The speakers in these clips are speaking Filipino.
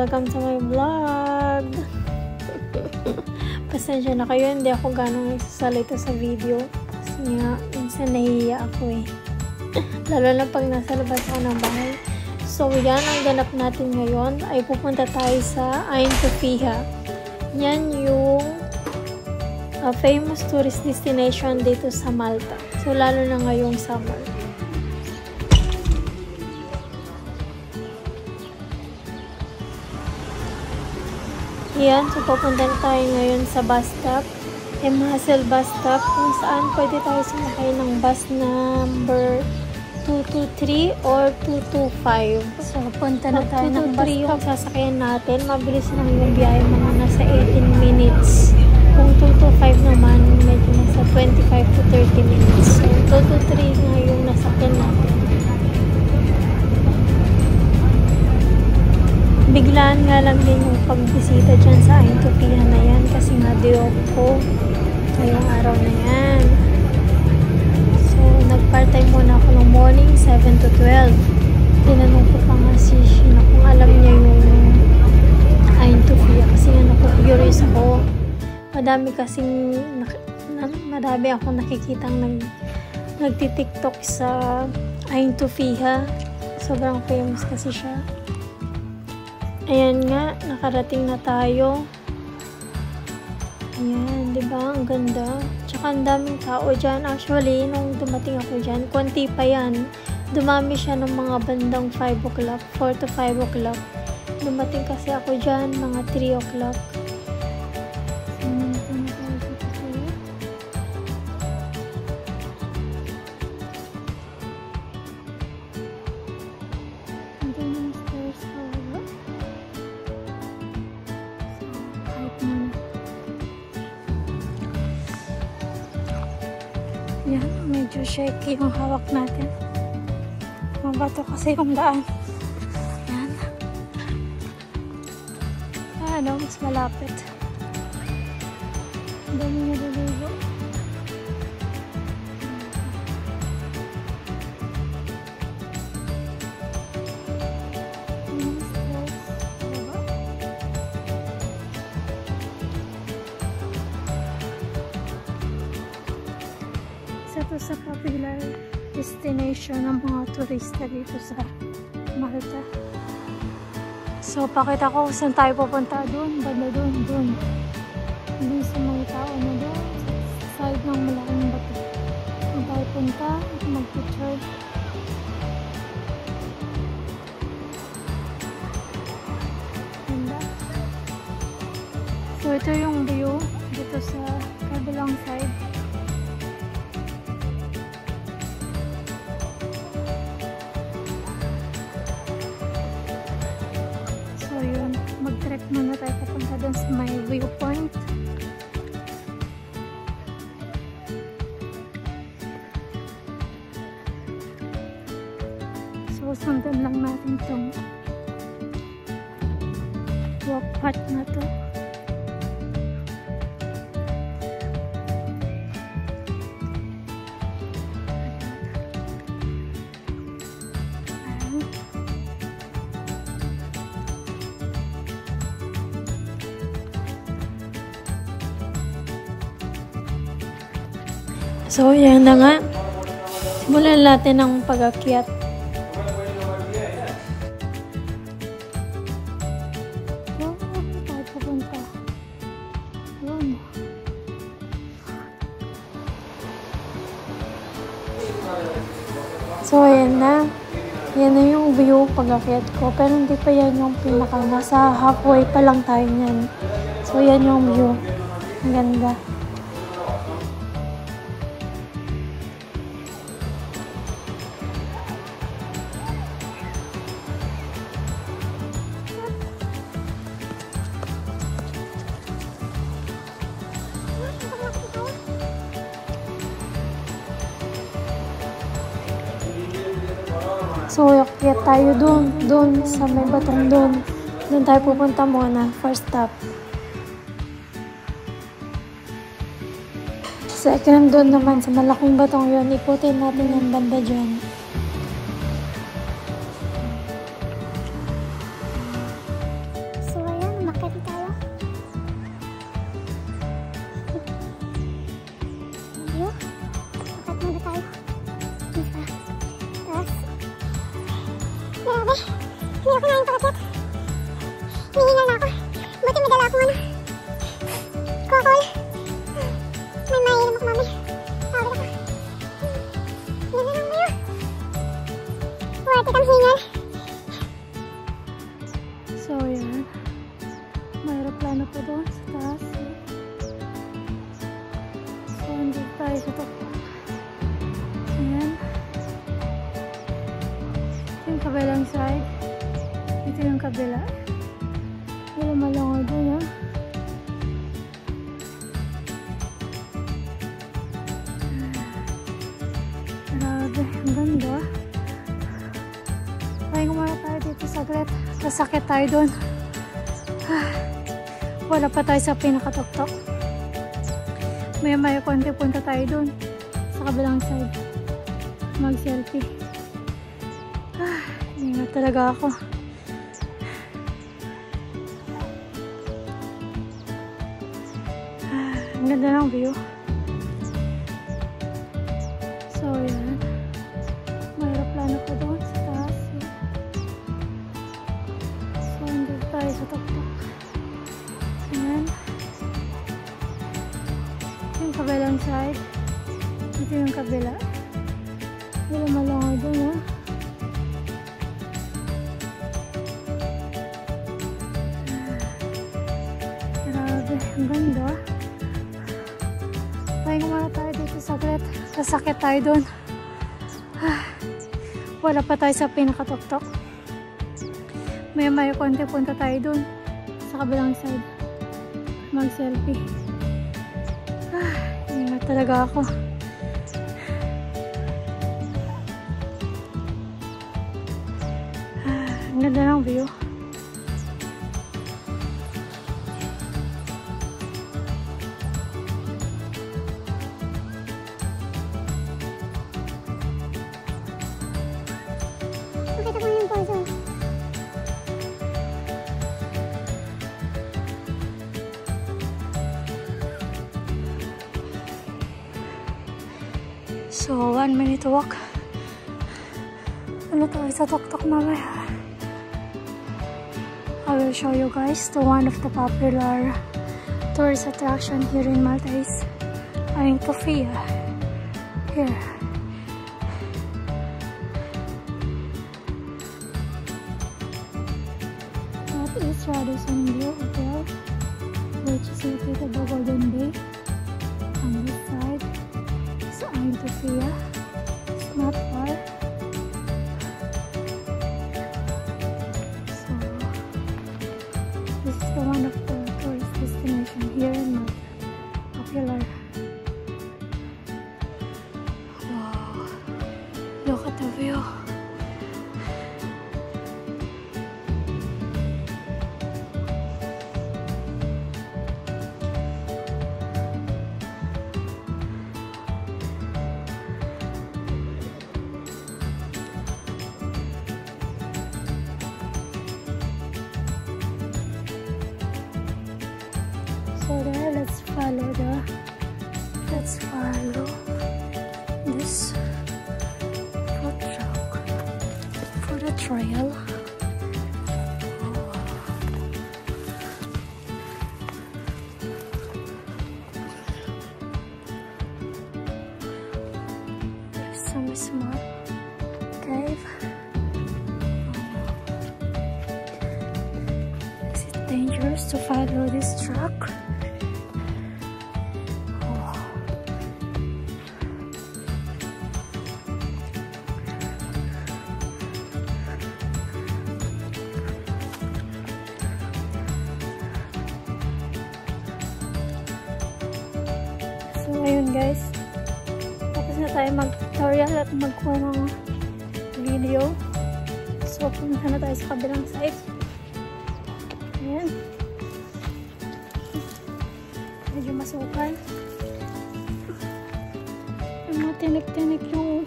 welcome sa my vlog. Pasensya na kayo, hindi ako ganong nagsasalita sa video kasi nga, minsan nahihiya ako eh. Lalo na pag nasa labas ako ng bahay. So yan, ang ganap natin ngayon ay pupunta tayo sa Ain Sofia. Yan yung famous tourist destination dito sa Malta. So lalo na ngayong summer. Yan, so pupunta tayo ngayon sa bus stop, M. Hassel bus stop, kung saan pwede tayo sumakay ng bus number 223 or 225. So punta na tayo ng bus stop. Yung sasakyan natin, mabilis lang yung biyahe, mga nasa 18 minutes. Kung 225 naman, medyo nasa 25 to 30 minutes. So 223 na yung nasakyan natin. Biglaan nga lang din yung pagbisita dyan sa Ain Sofia na yan kasi nga day off ko ngayong araw na yan. So, nag-part-time muna ako ng morning 7 to 12. Tinanong ko pa nga si Sheena kung alam niya yung Ain Sofia kasi nga naku-curious ako. Madami akong nakikitang nagti-tiktok sa Ain Sofia. Sobrang famous kasi siya. Ayan nga, nakarating na tayo. Ayan, diba? Ang ganda. Tsaka ang daming tao dyan. Actually, nung dumating ako dyan, konti pa yan. Dumami siya ng mga bandang 5 o'clock, 4 to 5 o'clock. Dumating kasi ako dyan, mga 3 o'clock. Yan, medyo shaky yung hawak natin. Mabato kasi yung daan. Yan. Ano, mas malapit. Ang dami naliligo. Isa to sa popular destination ng mga turista dito sa Malta. So, pakita ko saan tayo pupunta doon. Banda doon. Doon sa mga tao na doon. Sa side ng malaking bato. Kung tayo punta, mag-picture. Ganda. So, ito yung view dito sa kabilang side. Mag-trek muna tayo papunta dun sa may viewpoint. So, sundan lang natin itong walk path na to. So, yan na nga. Simulan natin ang pag-akyat. Tayo pupunta. Yun. So, ayan na. Yan na yung view pag-akyat ko. Pero hindi pa yan yung pinaka. Nasa halfway pa lang tayo yan. So, yan yung view. Ang ganda. So, akyat tayo doon sa may batong doon. Doon tayo pupunta muna, first stop. Second, doon naman sa malaking batong yun, ikutin natin yung banda dyan. Ayan. Ito yung kabilang side. Ito yung kabila. Wala malungo doon, ha? Grabe, ang ganda. Pahinga muna tayo dito saglit. Sasakit tayo doon. Wala pa tayo sa pinakatuktok. Maya-maya konti punta tayo doon sa kabilang side. Mag-selfie. Hindi nga talaga ako. Ang ganda ng view. So, yan. May aeroplano pa doon sa taas. So, hindi tayo sa tuktok. Ayan. Ito yung kabilang side. Ito yung kabila. Wala malungo doon, ha? Grabe, ang ganda. Pahinga muna tayo dito saglit. Sasakit tayo doon. Wala pa tayo sa pinakatuktok. Maya-maya konti punta tayo doon sa kabilang side. Mag-selfie. Hindi nga talaga ako. Ang ganda ng view. So, 1 minute walk. Ano tayo sa tuktok mamaya? I will show you guys to one of the popular tourist attraction here in Malta is Ayia Sofia. Here. That is Radisson Blu Hotel, which is located at Golden Bay. On this side is Ayia Sofia. It's not far. So this is the one of the tourist destination here in Malta. Popular. Wow! Look at the view. So there, let's follow this food truck for the trail. There's some small cave. Is it dangerous to follow this truck? So ayun guys, tapos na tayo mag-tutorial at magkuha ng video. So pumunta na tayo sa kabilang side. Ayan. Medyo masukal. Yung mga tinik-tinik yung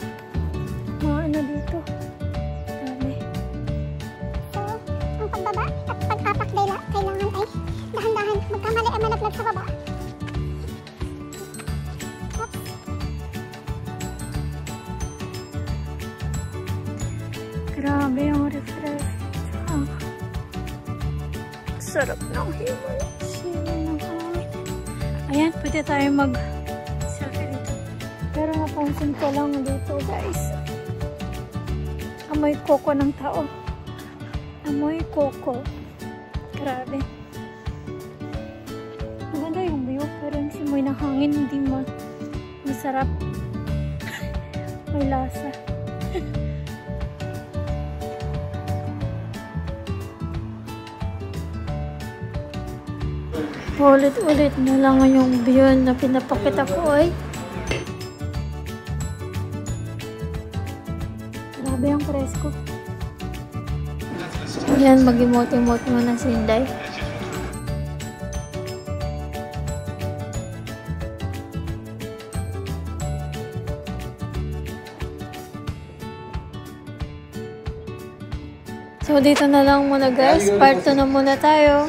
mga ano dito. Dami. So, ang pagbaba at pag-apak kailangan ay dahan-dahan. Magkamali ay malaglag sa baba. Grabe yung refresh. Sarap ng himay. Ayan, pwede tayo mag-selfie dito. Pero napansin ko lang dito guys. Amoy koko ng tao. Amoy koko. Grabe. Maganda yung view, pero yung simoy ng hangin hindi masarap. May lasa. Ulit-ulit na lang yung view na pinapakita ko ay. Grabe ang presko. Yan, mag-emote-emote muna si Inday. So, dito na lang muna guys. Part 2 na muna tayo.